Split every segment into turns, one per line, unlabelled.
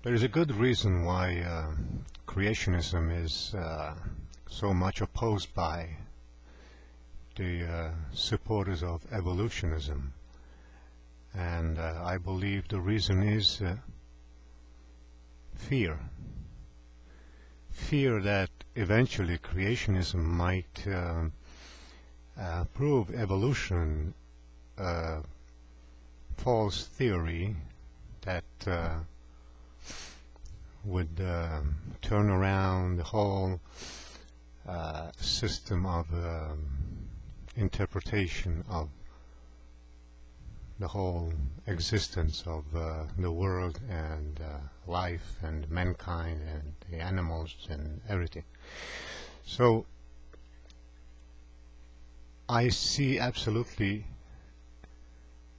There is a good reason why creationism is so much opposed by the supporters of evolutionism, and I believe the reason is fear. Fear that eventually creationism might prove evolution a false theory that would turn around the whole system of interpretation of the whole existence of the world and life and mankind and the animals and everything. So I see absolutely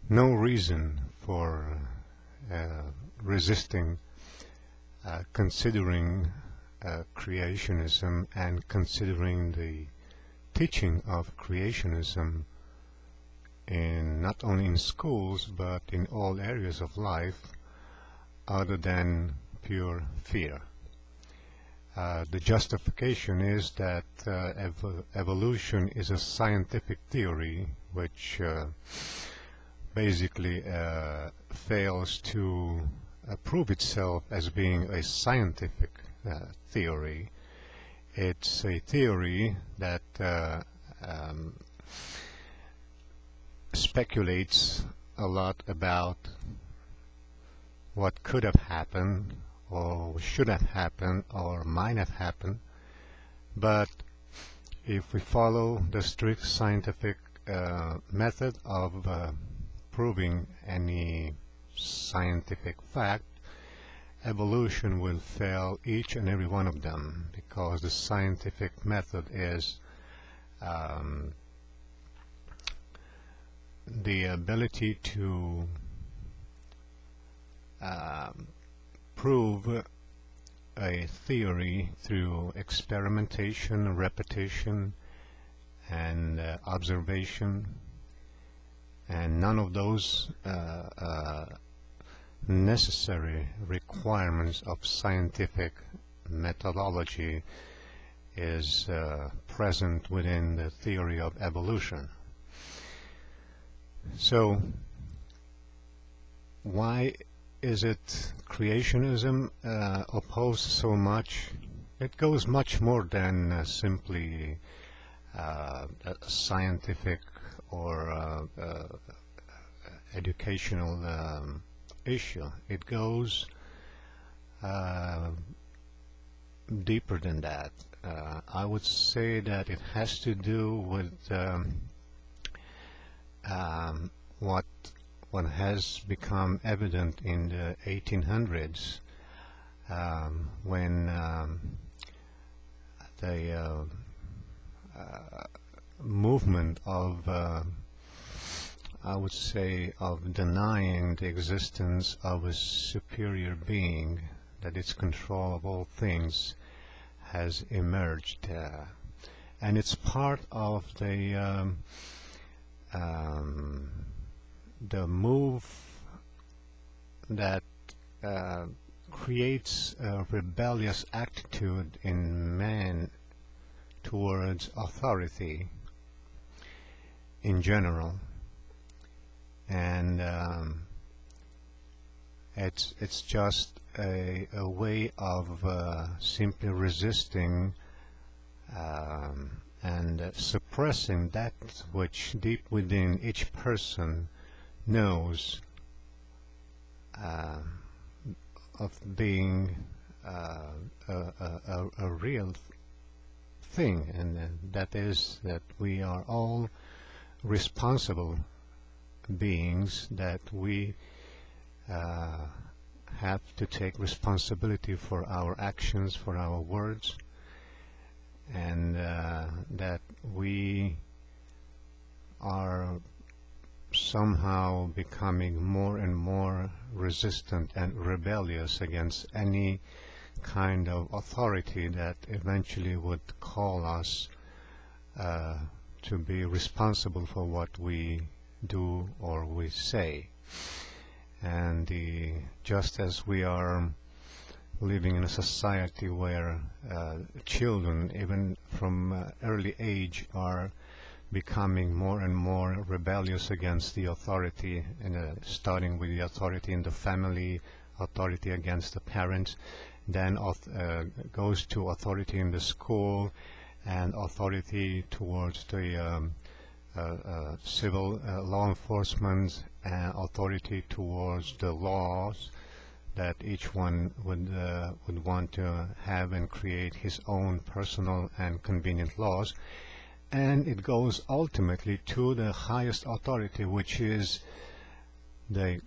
no reason for resisting considering creationism and considering the teaching of creationism in not only in schools but in all areas of life other than pure fear. The justification is that evolution is a scientific theory which basically fails to prove itself as being a scientific theory. It's a theory that speculates a lot about what could have happened or should have happened or might have happened, but if we follow the strict scientific method of proving any scientific fact, evolution will fail each and every one of them, because the scientific method is the ability to prove a theory through experimentation, repetition, and observation, and none of those necessary requirements of scientific methodology is present within the theory of evolution. So why is it creationism opposed so much? It goes much more than simply a scientific or educational issue. It goes deeper than that. I would say that it has to do with what has become evident in the 1800s when the movement of I would say of denying the existence of a superior being, that is control of all things, has emerged, and it's part of the move that creates a rebellious attitude in man towards authority in general, and it's just a way of simply resisting and suppressing that which deep within each person knows of being a real thing, and that is that we are all responsible beings, that we have to take responsibility for our actions, for our words, and that we are somehow becoming more and more resistant and rebellious against any kind of authority that eventually would call us to be responsible for what we do or we say. And just as we are living in a society where children, even from early age, are becoming more and more rebellious against the authority, starting with the authority in the family, authority against the parents, then goes to authority in the school, and authority towards the civil law enforcement, and authority towards the laws that each one would want to have and create his own personal and convenient laws. And it goes ultimately to the highest authority, which is the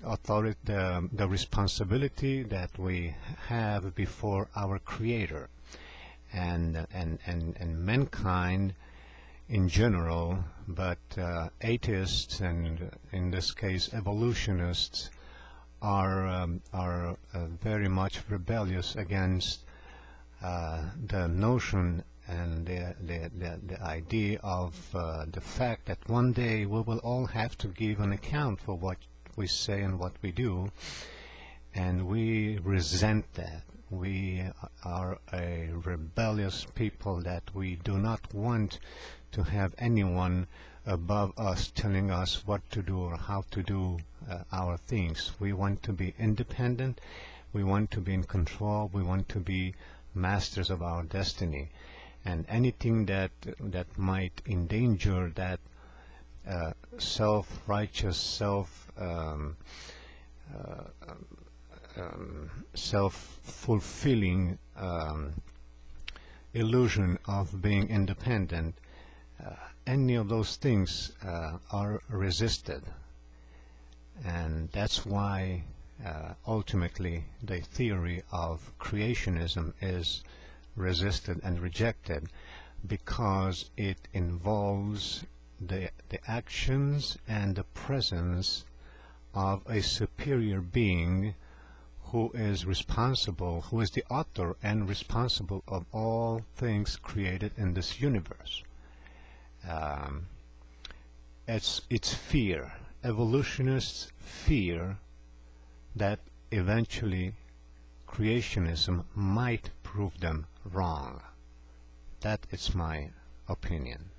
responsibility that we have before our Creator, and mankind in general, but atheists, and in this case evolutionists, are very much rebellious against the notion and the idea of the fact that one day we will all have to give an account for what we say and what we do, and we resent that. We are a rebellious people, that we do not want to have anyone above us telling us what to do or how to do our things. We want to be independent, we want to be in control, we want to be masters of our destiny, and anything that might endanger that self-righteous, self-fulfilling illusion of being independent, any of those things are resisted. And that's why ultimately the theory of creationism is resisted and rejected, because it involves the actions and the presence of a superior being who is responsible, who is the author and responsible of all things created in this universe. It's fear. Evolutionists fear that eventually creationism might prove them wrong. That is my opinion.